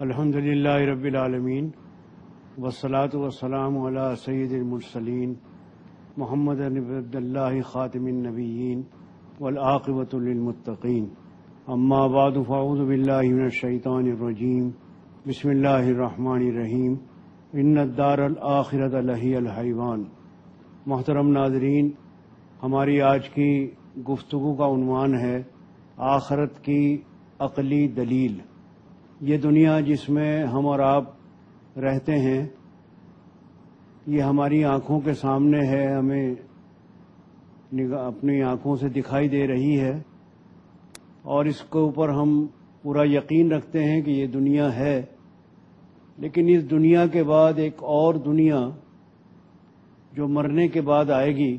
الحمد للہ رب العالمین والصلاة والسلام علی سید المرسلین محمد بن عبد اللہ خاتم النبیین والعاقبۃ للمتقین اما بعد فاعوذ باللہ من الشیطان الرجیم بسم اللہ الرحمن الرحیم ان الدار الآخرۃ لہی الحیوان۔ محترم ناظرین، ہماری آج کی گفتگو کا عنوان ہے آخرت کی عقلی دلیل۔ یہ دنیا جس میں ہم اور آپ رہتے ہیں یہ ہماری آنکھوں کے سامنے ہے، ہمیں اپنی آنکھوں سے دکھائی دے رہی ہے اور اس کے اوپر ہم پورا یقین رکھتے ہیں کہ یہ دنیا ہے، لیکن اس دنیا کے بعد ایک اور دنیا جو مرنے کے بعد آئے گی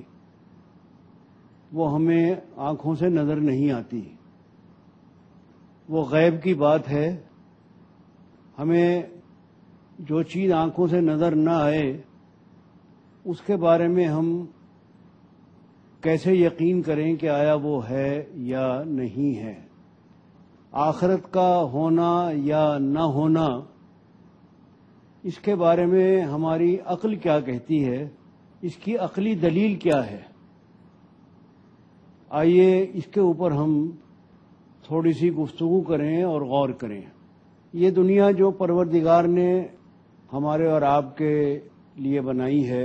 وہ ہمیں آنکھوں سے نظر نہیں آتی، وہ غیب کی بات ہے۔ ہمیں جو چیز آنکھوں سے نظر نہ آئے اس کے بارے میں ہم کیسے یقین کریں کہ آیا وہ ہے یا نہیں ہے؟ آخرت کا ہونا یا نہ ہونا، اس کے بارے میں ہماری عقل کیا کہتی ہے، اس کی عقلی دلیل کیا ہے؟ آئیے اس کے اوپر ہم تھوڑی سی گفتگو کریں اور غور کریں۔ یہ دنیا جو پروردگار نے ہمارے اور آپ کے لیے بنائی ہے،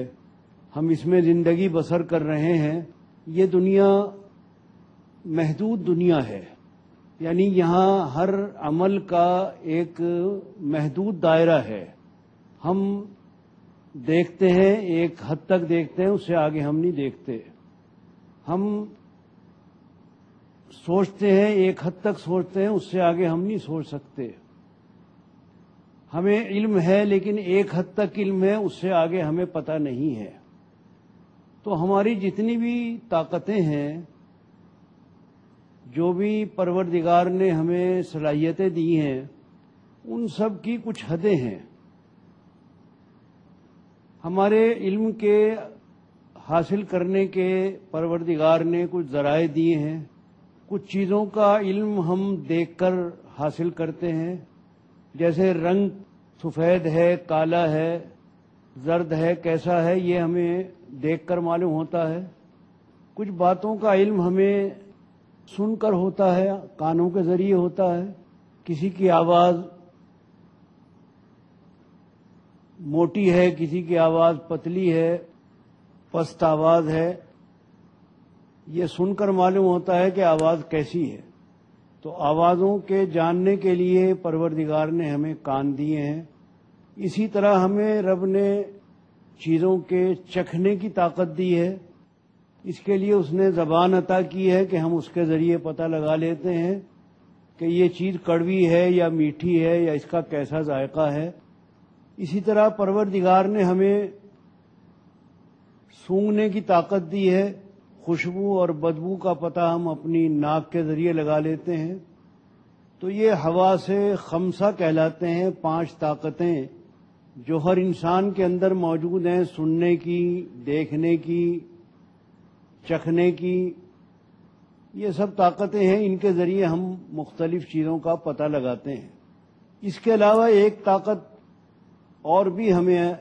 ہم اس میں زندگی بسر کر رہے ہیں، یہ دنیا محدود دنیا ہے، یعنی یہاں ہر عمل کا ایک محدود دائرہ ہے۔ ہم دیکھتے ہیں، ایک حد تک دیکھتے ہیں، اس سے آگے ہم نہیں دیکھتے۔ ہم سوچتے ہیں، ایک حد تک سوچتے ہیں، اس سے آگے ہم نہیں سوچ سکتے۔ ہمیں علم ہے لیکن ایک حد تک علم ہے، اس سے آگے ہمیں پتہ نہیں ہے۔ تو ہماری جتنی بھی طاقتیں ہیں، جو بھی پروردگار نے ہمیں صلاحیتیں دی ہیں، ان سب کی کچھ حدیں ہیں۔ ہمارے علم کے حاصل کرنے کے پروردگار نے کچھ ذرائع دیے ہیں، کچھ چیزوں کا علم ہم دیکھ کر حاصل کرتے ہیں، جیسے رنگ سفید ہے، کالا ہے، زرد ہے، کیسا ہے، یہ ہمیں دیکھ کر معلوم ہوتا ہے۔ کچھ باتوں کا علم ہمیں سن کر ہوتا ہے، کانوں کے ذریعے ہوتا ہے۔ کسی کی آواز موٹی ہے، کسی کی آواز پتلی ہے، پست آواز ہے، یہ سن کر معلوم ہوتا ہے کہ آواز کیسی ہے۔ تو آوازوں کے جاننے کے لیے پروردگار نے ہمیں کان دیے ہیں۔ اسی طرح ہمیں رب نے چیزوں کے چکھنے کی طاقت دی ہے، اس کے لیے اس نے زبان عطا کی ہے کہ ہم اس کے ذریعے پتہ لگا لیتے ہیں کہ یہ چیز کڑوی ہے یا میٹھی ہے یا اس کا کیسا ذائقہ ہے۔ اسی طرح پروردگار نے ہمیں سونگھنے کی طاقت دی ہے، خوشبو اور بدبو کا پتہ ہم اپنی ناک کے ذریعے لگا لیتے ہیں۔ تو یہ حواس خمسہ کہلاتے ہیں، 5 طاقتیں جو ہر انسان کے اندر موجود ہیں، سننے کی، دیکھنے کی، چکھنے کی، یہ سب طاقتیں ہیں، ان کے ذریعے ہم مختلف چیزوں کا پتہ لگاتے ہیں۔ اس کے علاوہ ایک طاقت اور بھی ہمیں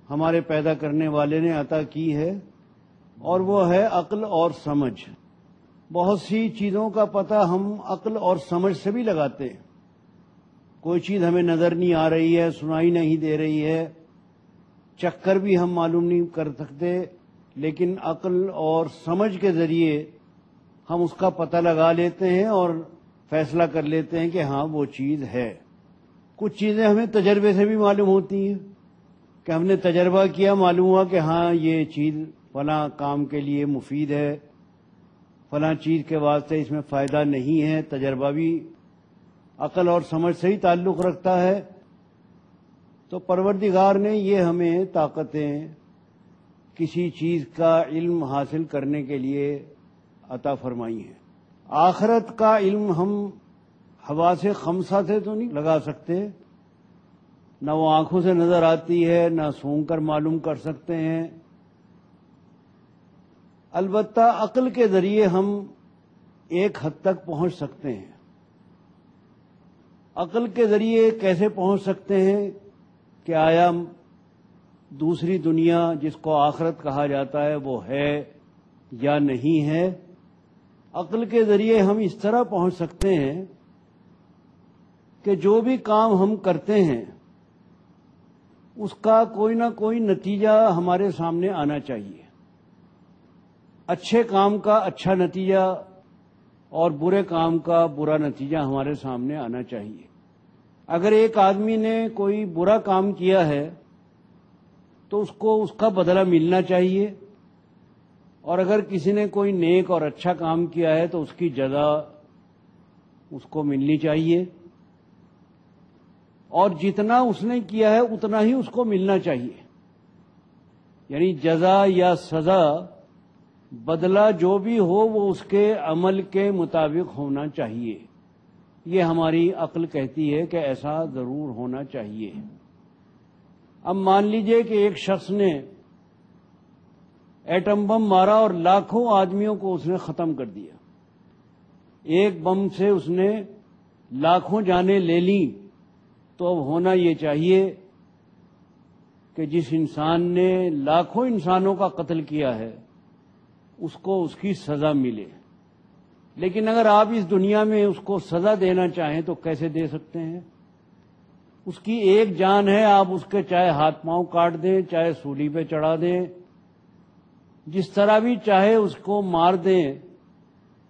ہمارے پیدا کرنے والے نے عطا کی ہے، اور وہ ہے عقل اور سمجھ۔ بہت سی چیزوں کا پتہ ہم عقل اور سمجھ سے بھی لگاتے ہیں۔ کوئی چیز ہمیں نظر نہیں آ رہی ہے، سنائی نہیں دے رہی ہے، چکھ کر بھی ہم معلوم نہیں کر سکتے، لیکن عقل اور سمجھ کے ذریعے ہم اس کا پتہ لگا لیتے ہیں اور فیصلہ کر لیتے ہیں کہ ہاں وہ چیز ہے۔ کچھ چیزیں ہمیں تجربے سے بھی معلوم ہوتی ہیں کہ ہم نے تجربہ کیا، معلوم ہوا کہ ہاں یہ چیز فلاں کام کے لیے مفید ہے، فلاں چیز کے واسطے اس میں فائدہ نہیں ہے۔ تجربہ بھی عقل اور سمجھ سے ہی تعلق رکھتا ہے۔ تو پروردگار نے یہ ہمیں طاقتیں کسی چیز کا علم حاصل کرنے کے لیے عطا فرمائی ہیں۔ آخرت کا علم ہم حواس خمسہ سے تو نہیں لگا سکتے، نہ وہ آنکھوں سے نظر آتی ہے، نہ سونگھ کر معلوم کر سکتے ہیں۔ البتہ عقل کے ذریعے ہم ایک حد تک پہنچ سکتے ہیں۔ عقل کے ذریعے کیسے پہنچ سکتے ہیں کہ آیا دوسری دنیا جس کو آخرت کہا جاتا ہے وہ ہے یا نہیں ہے؟ عقل کے ذریعے ہم اس طرح پہنچ سکتے ہیں کہ جو بھی کام ہم کرتے ہیں اس کا کوئی نہ کوئی نتیجہ ہمارے سامنے آنا چاہیے. اچھے کام کا اچھا نتیجہ اور برے کام کا برا نتیجہ ہمارے سامنے آنا چاہیے. اگر ایک آدمی نے کوئی برا کام کیا ہے تو اس کو اس کا بدلہ ملنا چاہیے، اور اگر کسی نے کوئی نیک اور اچھا کام کیا ہے تو اس کی جزا اس کو ملنی چاہیے، اور جتنا اس نے کیا ہے اتنا ہی اس کو ملنا چاہیے. یعنی جزا یا سزا، بدلہ جو بھی ہو وہ اس کے عمل کے مطابق ہونا چاہیے. یہ ہماری عقل کہتی ہے کہ ایسا ضرور ہونا چاہیے. اب مان لیجئے کہ ایک شخص نے ایٹم بم مارا اور لاکھوں آدمیوں کو اس نے ختم کر دیا. ایک بم سے اس نے لاکھوں جانیں لے لیں، تو اب ہونا یہ چاہیے کہ جس انسان نے لاکھوں انسانوں کا قتل کیا ہے اس کو اس کی سزا ملے. لیکن اگر آپ اس دنیا میں اس کو سزا دینا چاہیں تو کیسے دے سکتے ہیں؟ اس کی ایک جان ہے، آپ اس کے چاہے ہاتھ پاؤں کاٹ دیں، چاہے سولی پہ چڑھا دیں، جس طرح بھی چاہے اس کو مار دیں،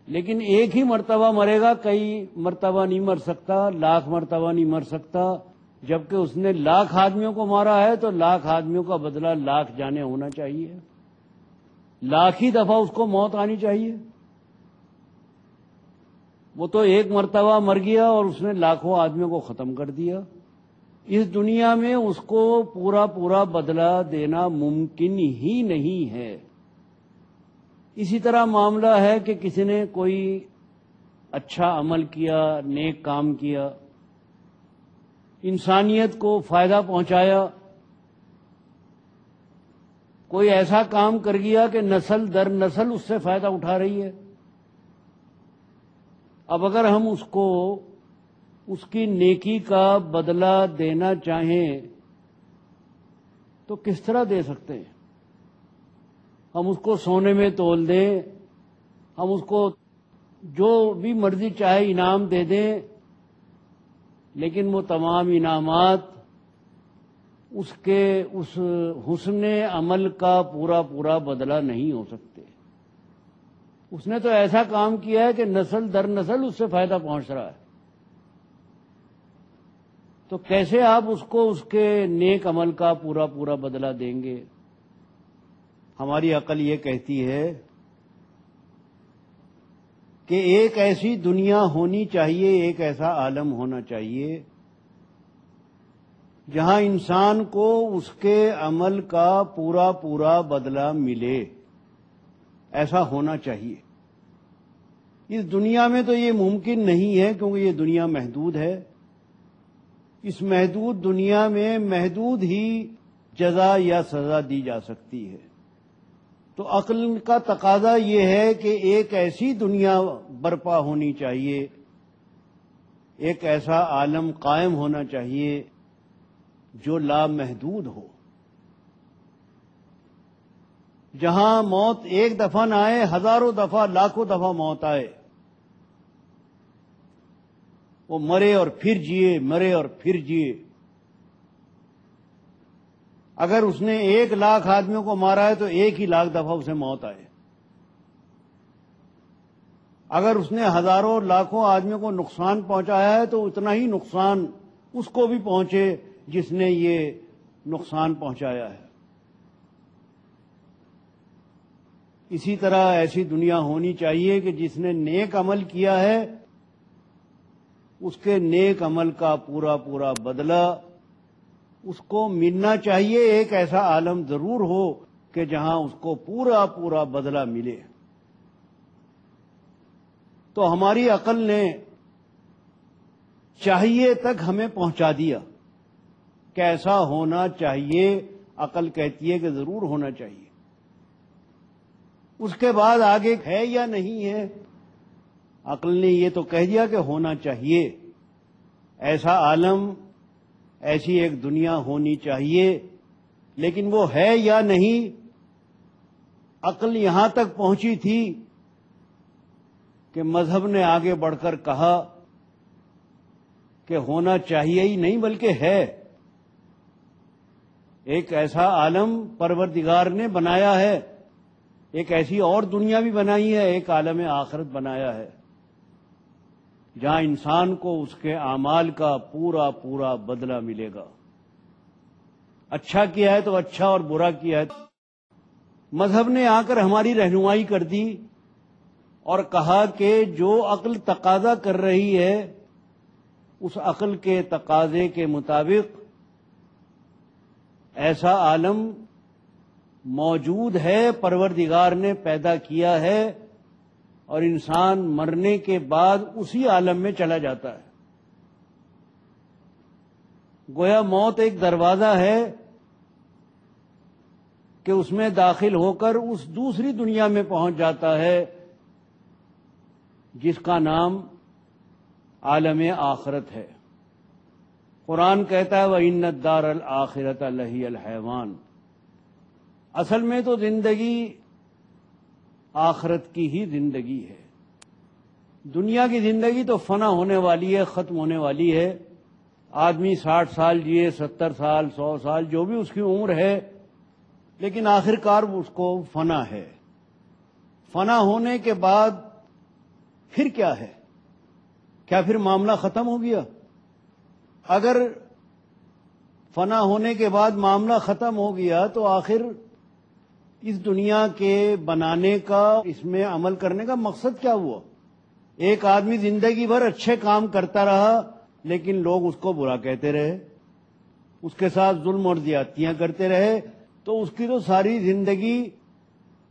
لیکن ایک ہی مرتبہ مرے گا، کئی مرتبہ نہیں مر سکتا، لاکھ مرتبہ نہیں مر سکتا. جبکہ اس نے لاکھ آدمیوں کو مارا ہے تو لاکھ آدمیوں کا بدلہ لاکھ جانیں ہونا چاہیے، لاکھ ہی دفعہ اس کو موت آنی چاہیے. وہ تو ایک مرتبہ مر گیا اور اس نے لاکھوں آدمیوں کو ختم کر دیا. اس دنیا میں اس کو پورا پورا بدلہ دینا ممکن ہی نہیں ہے. اسی طرح معاملہ ہے کہ کسی نے کوئی اچھا عمل کیا، نیک کام کیا، انسانیت کو فائدہ پہنچایا، کوئی ایسا کام کر گیا کہ نسل در نسل اس سے فائدہ اٹھا رہی ہے. اب اگر ہم اس کو اس کی نیکی کا بدلہ دینا چاہیں تو کس طرح دے سکتے ہیں؟ ہم اس کو سونے میں تول دیں، ہم اس کو جو بھی مرضی چاہے انعام دے دیں، لیکن وہ تمام انعامات اس کے اس حسن عمل کا پورا پورا بدلہ نہیں ہو سکتے. اس نے تو ایسا کام کیا ہے کہ نسل در نسل اس سے فائدہ پہنچ رہا ہے. تو کیسے آپ اس کو اس کے نیک عمل کا پورا پورا بدلہ دیں گے؟ ہماری عقل یہ کہتی ہے کہ ایک ایسی دنیا ہونی چاہیے، ایک ایسا عالم ہونا چاہیے جہاں انسان کو اس کے عمل کا پورا پورا بدلہ ملے. ایسا ہونا چاہیے. اس دنیا میں تو یہ ممکن نہیں ہے کیونکہ یہ دنیا محدود ہے. اس محدود دنیا میں محدود ہی جزا یا سزا دی جا سکتی ہے. تو عقل کا تقاضا یہ ہے کہ ایک ایسی دنیا برپا ہونی چاہیے، ایک ایسا عالم قائم ہونا چاہیے جو لامحدود ہو، جہاں موت ایک دفعہ نہ آئے، ہزاروں دفعہ لاکھوں دفعہ موت آئے. وہ مرے اور پھر جیے، مرے اور پھر جیے. اگر اس نے 1,00,000 آدمیوں کو مارا ہے تو 1,00,000 دفعہ اسے موت آئے. اگر اس نے ہزاروں لاکھوں آدمیوں کو نقصان پہنچایا ہے تو اتنا ہی نقصان اس کو بھی پہنچے جس نے یہ نقصان پہنچایا ہے. اسی طرح ایسی دنیا ہونی چاہیے کہ جس نے نیک عمل کیا ہے اس کے نیک عمل کا پورا پورا بدلہ اس کو ملنا چاہیے. ایک ایسا عالم ضرور ہو کہ جہاں اس کو پورا پورا بدلہ ملے. تو ہماری عقل نے چاہیے تک ہمیں پہنچا دیا کہ ایسا ہونا چاہیے. عقل کہتی ہے کہ ضرور ہونا چاہیے. اس کے بعد آگے ہے یا نہیں ہے، عقل نے یہ تو کہہ دیا کہ ہونا چاہیے. ایسا عالم، ایسی ایک دنیا ہونی چاہیے، لیکن وہ ہے یا نہیں؟ عقل یہاں تک پہنچی تھی کہ مذہب نے آگے بڑھ کر کہا کہ ہونا چاہیے ہی نہیں بلکہ ہے۔ ایک ایسا عالم پروردگار نے بنایا ہے، ایک ایسی اور دنیا بھی بنائی ہے، ایک عالم آخرت بنایا ہے جہاں انسان کو اس کے اعمال کا پورا پورا بدلہ ملے گا۔ اچھا کیا ہے تو اچھا، اور برا کیا ہے۔ مذہب نے آ کر ہماری رہنمائی کر دی اور کہا کہ جو عقل تقاضا کر رہی ہے اس عقل کے تقاضے کے مطابق ایسا عالم موجود ہے، پروردگار نے پیدا کیا ہے، اور انسان مرنے کے بعد اسی عالم میں چلا جاتا ہے۔ گویا موت ایک دروازہ ہے کہ اس میں داخل ہو کر اس دوسری دنیا میں پہنچ جاتا ہے جس کا نام عالم آخرت ہے۔ قرآن کہتا ہے وَإِنَّ الدَّارَ الْآخِرَةَ لَهِيَ الْحَيَوَانُ۔ اصل میں تو زندگی آخرت کی ہی زندگی ہے۔ دنیا کی زندگی تو فنا ہونے والی ہے، ختم ہونے والی ہے۔ آدمی 60 سال جیے، 70 سال، 100 سال، جو بھی اس کی عمر ہے، لیکن آخرکار اس کو فنا ہے۔ فنا ہونے کے بعد پھر کیا ہے؟ کیا پھر معاملہ ختم ہو گیا؟ اگر فنا ہونے کے بعد معاملہ ختم ہو گیا تو آخر اس دنیا کے بنانے کا، اس میں عمل کرنے کا مقصد کیا ہوا؟ ایک آدمی زندگی بھر اچھے کام کرتا رہا لیکن لوگ اس کو برا کہتے رہے، اس کے ساتھ ظلم اور زیادتیاں کرتے رہے، تو اس کی تو ساری زندگی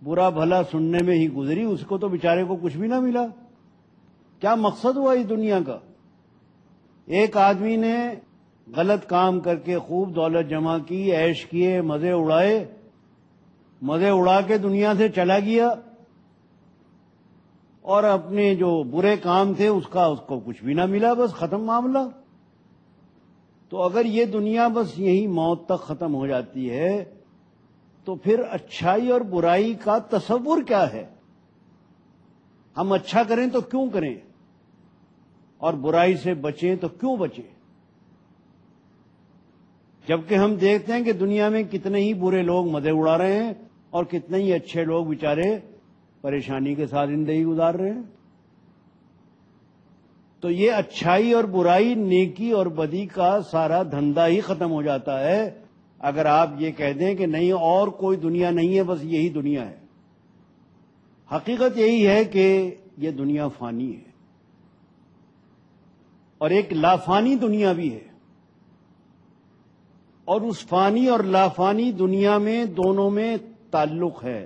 برا بھلا سننے میں ہی گزری، اس کو تو بیچارے کو کچھ بھی نہ ملا۔ کیا مقصد ہوا اس دنیا کا؟ ایک آدمی نے غلط کام کر کے خوب دولت جمع کی، عیش کیے، مزے اڑائے، مزے اڑا کے دنیا سے چلا گیا، اور اپنے جو برے کام تھے اس کو کچھ بھی نہ ملا، بس ختم معاملہ۔ تو اگر یہ دنیا بس یہی موت تک ختم ہو جاتی ہے تو پھر اچھائی اور برائی کا تصور کیا ہے؟ ہم اچھا کریں تو کیوں کریں، اور برائی سے بچیں تو کیوں بچیں؟ جبکہ ہم دیکھتے ہیں کہ دنیا میں کتنے ہی برے لوگ مزے اڑا رہے ہیں اور کتنے ہی اچھے لوگ بیچارے پریشانی کے ساتھ زندگی گزار رہے ہیں۔ تو یہ اچھائی اور برائی، نیکی اور بدی کا سارا دھندا ہی ختم ہو جاتا ہے اگر آپ یہ کہہ دیں کہ نہیں اور کوئی دنیا نہیں ہے، بس یہی دنیا ہے۔ حقیقت یہی ہے کہ یہ دنیا فانی ہے اور ایک لافانی دنیا بھی ہے، اور اس فانی اور لافانی دنیا میں دونوں میں تعلق ہے۔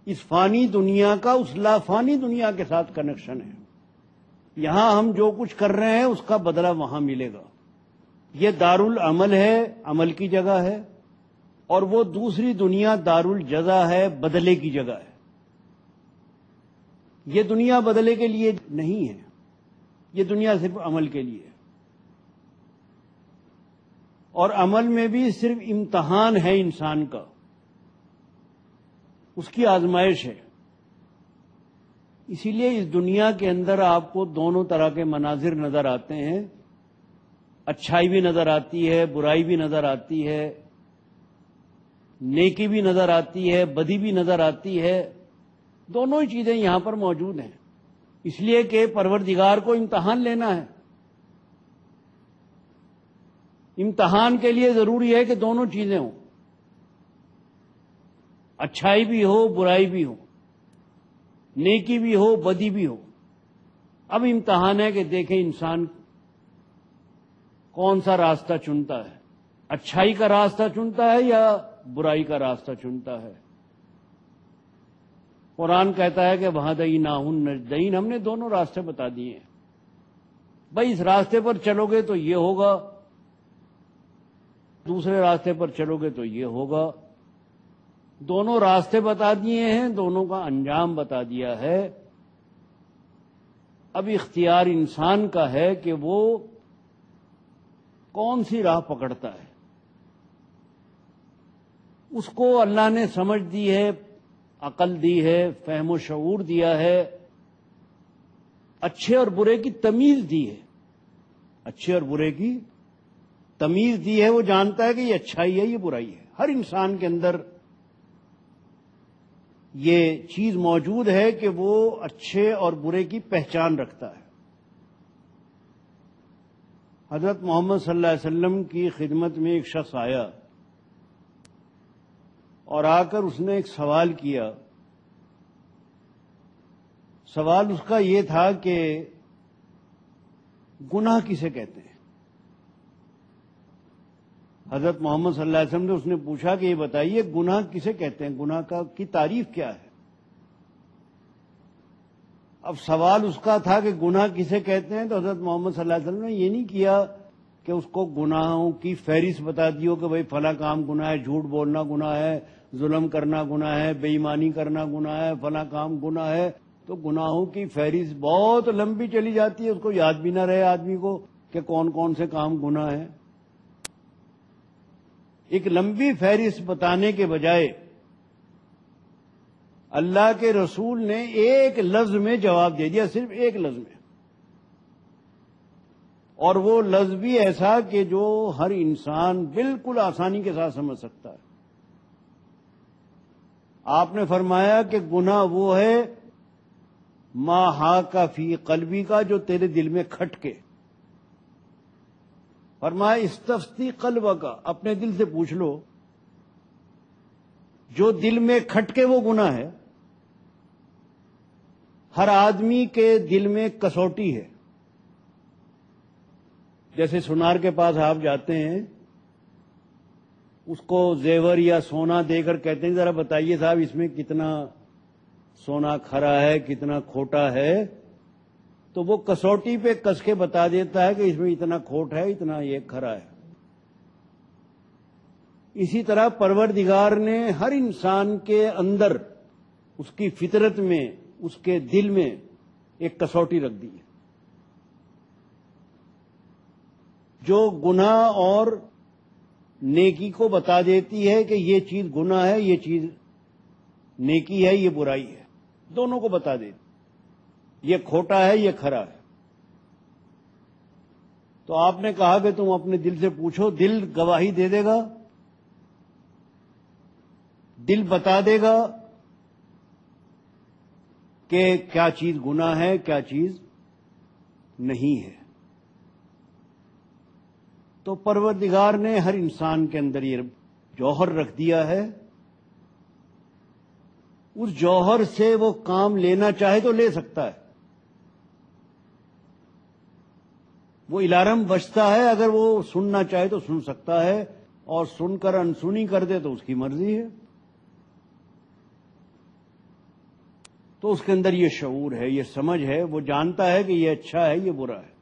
اس فانی دنیا کا اس لافانی دنیا کے ساتھ کنیکشن ہے۔ یہاں ہم جو کچھ کر رہے ہیں اس کا بدلہ وہاں ملے گا۔ یہ دار العمل ہے، عمل کی جگہ ہے، اور وہ دوسری دنیا دار الجزا ہے، بدلے کی جگہ ہے۔ یہ دنیا بدلے کے لیے نہیں ہے، یہ دنیا صرف عمل کے لیے ہے، اور عمل میں بھی صرف امتحان ہے انسان کا، اس کی آزمائش ہے۔ اسی لیے اس دنیا کے اندر آپ کو دونوں طرح کے مناظر نظر آتے ہیں، اچھائی بھی نظر آتی ہے، برائی بھی نظر آتی ہے، نیکی بھی نظر آتی ہے، بدی بھی نظر آتی ہے۔ دونوں ہی چیزیں یہاں پر موجود ہیں، اس لیے کہ پروردگار کو امتحان لینا ہے۔ امتحان کے لیے ضروری ہے کہ دونوں چیزیں ہوں، اچھائی بھی ہو، برائی بھی ہو، نیکی بھی ہو، بدی بھی ہو۔ اب امتحان ہے کہ دیکھیں انسان کون سا راستہ چنتا ہے، اچھائی کا راستہ چنتا ہے یا برائی کا راستہ چنتا ہے۔ قرآن کہتا ہے کہ وَهَدَيْنَاهُ النَّجْدَيْنِ، ہم نے دونوں راستے بتا دیے ہیں، بھائی اس راستے پر چلو گے تو یہ ہوگا، دوسرے راستے پر چلو گے تو یہ ہوگا۔ دونوں راستے بتا دیے ہیں، دونوں کا انجام بتا دیا ہے۔ اب اختیار انسان کا ہے کہ وہ کون سی راہ پکڑتا ہے. اس کو اللہ نے سمجھ دی ہے، عقل دی ہے، فہم و شعور دیا ہے، اچھے اور برے کی تمیز دی ہے. اچھے اور برے کی تمیز دی ہے. وہ جانتا ہے کہ یہ اچھائی ہے، یہ برائی ہے. ہر انسان کے اندر یہ چیز موجود ہے کہ وہ اچھے اور برے کی پہچان رکھتا ہے. حضرت محمد صلی اللہ علیہ وسلم کی خدمت میں ایک شخص آیا اور آ کر اس نے ایک سوال کیا. سوال اس کا یہ تھا کہ گناہ کسے کہتے ہیں؟ حضرت محمد صلی اللہ علیہ وسلم نے اس نے پوچھا کہ یہ بتائیے گناہ کسے کہتے ہیں، گناہ کی تعریف کیا ہے؟ اب سوال اس کا تھا کہ گناہ کسے کہتے ہیں، تو حضرت محمد صلی اللہ علیہ وسلم نے یہ نہیں کیا کہ اس کو گناہوں کی فہرست بتا دی ہو کہ بھئی فلاں کام گناہ ہے، جھوٹ بولنا گناہ ہے، ظلم کرنا گناہ ہے، بے ایمانی کرنا گناہ ہے، فلاں کام گناہ ہے. تو گناہوں کی فہرست بہت لمبی چلی جاتی ہے، اس کو یاد بھی نہ رہے آدمی کو کہ کون کون سے کام گناہ ہیں. ایک لمبی فہرست بتانے کے بجائے اللہ کے رسول نے ایک لفظ میں جواب دے دیا، صرف ایک لفظ میں. اور وہ لفظ بھی ایسا کہ جو ہر انسان بالکل آسانی کے ساتھ سمجھ سکتا ہے. آپ نے فرمایا کہ گناہ وہ ہے ما حاک فی قلبی کا، جو تیرے دل میں کھٹکے. فرمایا استفتی قلب کا، اپنے دل سے پوچھ لو. جو دل میں کھٹکے وہ گناہ ہے. ہر آدمی کے دل میں کسوٹی ہے. جیسے سونار کے پاس آپ جاتے ہیں، اس کو زیور یا سونا دے کر کہتے ہیں ذرا بتائیے صاحب اس میں کتنا سونا کھرا ہے، کتنا کھوٹا ہے. تو وہ کسوٹی پہ کس کے بتا دیتا ہے کہ اس میں اتنا کھوٹ ہے، اتنا یہ کھرا ہے. اسی طرح پروردگار نے ہر انسان کے اندر، اس کی فطرت میں، اس کے دل میں ایک کسوٹی رکھ دی ہے، جو گناہ اور نیکی کو بتا دیتی ہے کہ یہ چیز گناہ ہے، یہ چیز نیکی ہے، یہ برائی ہے. دونوں کو بتا دیتی، یہ کھوٹا ہے، یہ کھرا ہے. تو آپ نے کہا کہ تم اپنے دل سے پوچھو، دل گواہی دے دے گا، دل بتا دے گا کہ کیا چیز گناہ ہے، کیا چیز نہیں ہے. تو پروردگار نے ہر انسان کے اندر یہ جوہر رکھ دیا ہے. اس جوہر سے وہ کام لینا چاہے تو لے سکتا ہے. وہ الارم بجتا ہے، اگر وہ سننا چاہے تو سن سکتا ہے، اور سن کر انسنی کر دے تو اس کی مرضی ہے. تو اس کے اندر یہ شعور ہے، یہ سمجھ ہے، وہ جانتا ہے کہ یہ اچھا ہے، یہ برا ہے.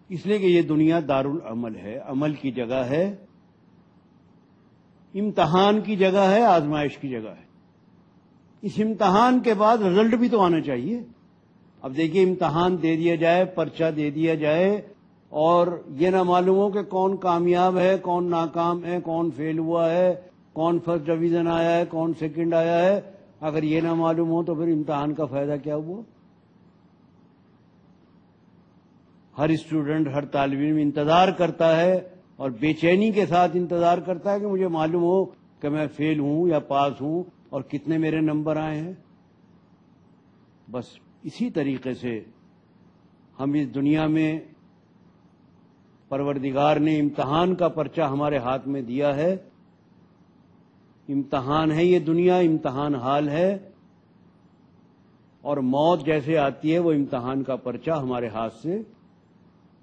اس لیے کہ یہ دنیا دارالعمل ہے، عمل کی جگہ ہے، امتحان کی جگہ ہے، آزمائش کی جگہ ہے. اس امتحان کے بعد رزلٹ بھی تو آنا چاہیے. اب دیکھیے امتحان دے دیا جائے، پرچہ دے دیا جائے، اور یہ نہ معلوم ہو کہ کون کامیاب ہے، کون ناکام ہے، کون فیل ہوا ہے، کون فرسٹ ڈویژن آیا ہے، کون سیکنڈ آیا ہے. اگر یہ نہ معلوم ہو تو پھر امتحان کا فائدہ کیا ہوا؟ ہر اسٹوڈنٹ، ہر طالب علم انتظار کرتا ہے، اور بے چینی کے ساتھ انتظار کرتا ہے کہ مجھے معلوم ہو کہ میں فیل ہوں یا پاس ہوں، اور کتنے میرے نمبر آئے ہیں. بس اسی طریقے سے ہم اس دنیا میں پروردگار نے امتحان کا پرچہ ہمارے ہاتھ میں دیا ہے. امتحان ہے یہ دنیا، امتحان حال ہے، اور موت جیسے آتی ہے وہ امتحان کا پرچہ ہمارے ہاتھ سے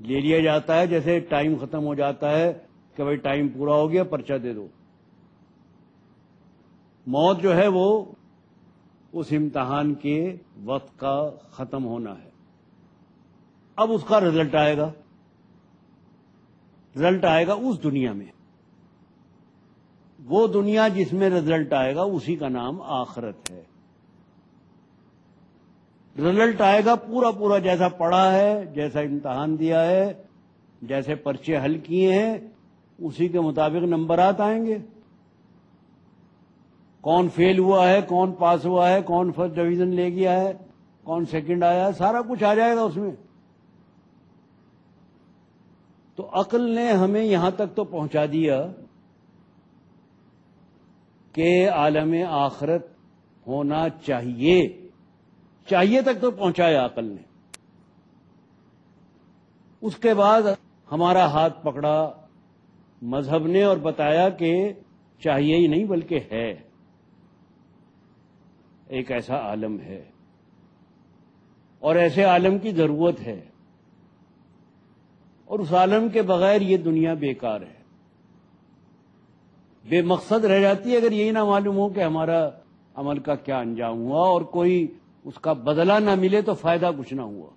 لے لیا جاتا ہے. جیسے ٹائم ختم ہو جاتا ہے کہ بھائی ٹائم پورا ہو گیا، پرچہ دے دو. موت جو ہے وہ اس امتحان کے وقت کا ختم ہونا ہے. اب اس کا رزلٹ آئے گا، رزلٹ آئے گا اس دنیا میں. وہ دنیا جس میں رزلٹ آئے گا اسی کا نام آخرت ہے. رزلٹ آئے گا پورا پورا جیسا پڑھا ہے، جیسا امتحان دیا ہے، جیسے پرچے حل کیے ہیں، اسی کے مطابق نمبرات آئیں گے. کون فیل ہوا ہے، کون پاس ہوا ہے، کون فرسٹ ڈویژن لے گیا ہے، کون سیکنڈ آیا ہے، سارا کچھ آ جائے گا اس میں. تو عقل نے ہمیں یہاں تک تو پہنچا دیا کہ عالم آخرت ہونا چاہیے تک تو پہنچایا عقل نے. اس کے بعد ہمارا ہاتھ پکڑا مذہب نے اور بتایا کہ چاہیے ہی نہیں بلکہ ہے، ایک ایسا عالم ہے اور ایسے عالم کی ضرورت ہے، اور اس عالم کے بغیر یہ دنیا بیکار ہے، بے مقصد رہ جاتی ہے اگر یہی نہ معلوم ہو کہ ہمارا عمل کا کیا انجام ہوا اور کوئی اس کا بدلہ نہ ملے تو فائدہ کچھ نہ ہوا.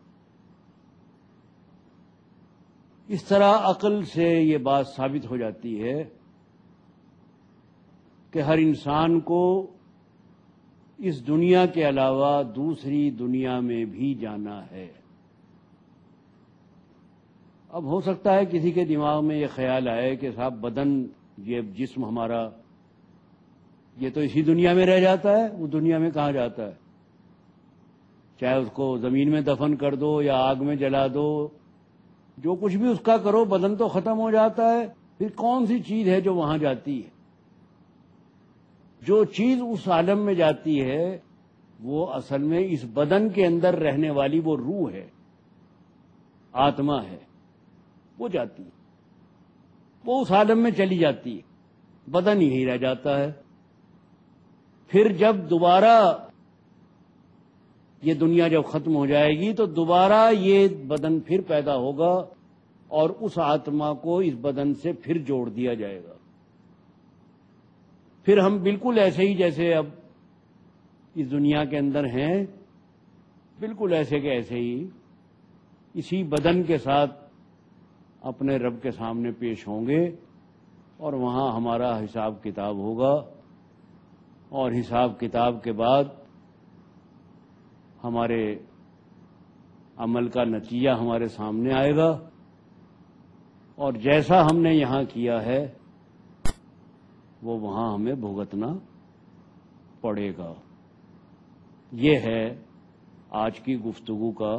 اس طرح عقل سے یہ بات ثابت ہو جاتی ہے کہ ہر انسان کو اس دنیا کے علاوہ دوسری دنیا میں بھی جانا ہے. اب ہو سکتا ہے کسی کے دماغ میں یہ خیال آئے کہ صاحب بدن، یہ جسم ہمارا، یہ تو اسی دنیا میں رہ جاتا ہے، وہ دنیا میں کہاں جاتا ہے؟ چاہے اس کو زمین میں دفن کر دو یا آگ میں جلا دو، جو کچھ بھی اس کا کرو، بدن تو ختم ہو جاتا ہے. پھر کون سی چیز ہے جو وہاں جاتی ہے؟ جو چیز اس عالم میں جاتی ہے وہ اصل میں اس بدن کے اندر رہنے والی وہ روح ہے، آتما ہے، وہ جاتی ہے، وہ اس عالم میں چلی جاتی ہے، بدن یہی رہ جاتا ہے. پھر جب دوبارہ یہ دنیا جب ختم ہو جائے گی تو دوبارہ یہ بدن پھر پیدا ہوگا اور اس آتما کو اس بدن سے پھر جوڑ دیا جائے گا. پھر ہم بالکل ایسے ہی جیسے اب اس دنیا کے اندر ہیں، بالکل ایسے کہ ایسے ہی اسی بدن کے ساتھ اپنے رب کے سامنے پیش ہوں گے اور وہاں ہمارا حساب کتاب ہوگا، اور حساب کتاب کے بعد ہمارے عمل کا نتیجہ ہمارے سامنے آئے گا، اور جیسا ہم نے یہاں کیا ہے وہ وہاں ہمیں بھگتنا پڑے گا. یہ ہے آج کی گفتگو کا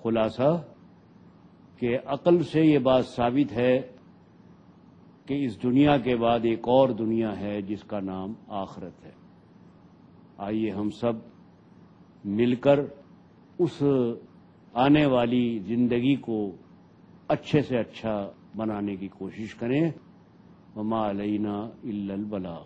خلاصہ کہ عقل سے یہ بات ثابت ہے کہ اس دنیا کے بعد ایک اور دنیا ہے جس کا نام آخرت ہے. آئیے ہم سب مل کر اس آنے والی زندگی کو اچھے سے اچھا بنانے کی کوشش کریں. وما علینا الا البلاغ.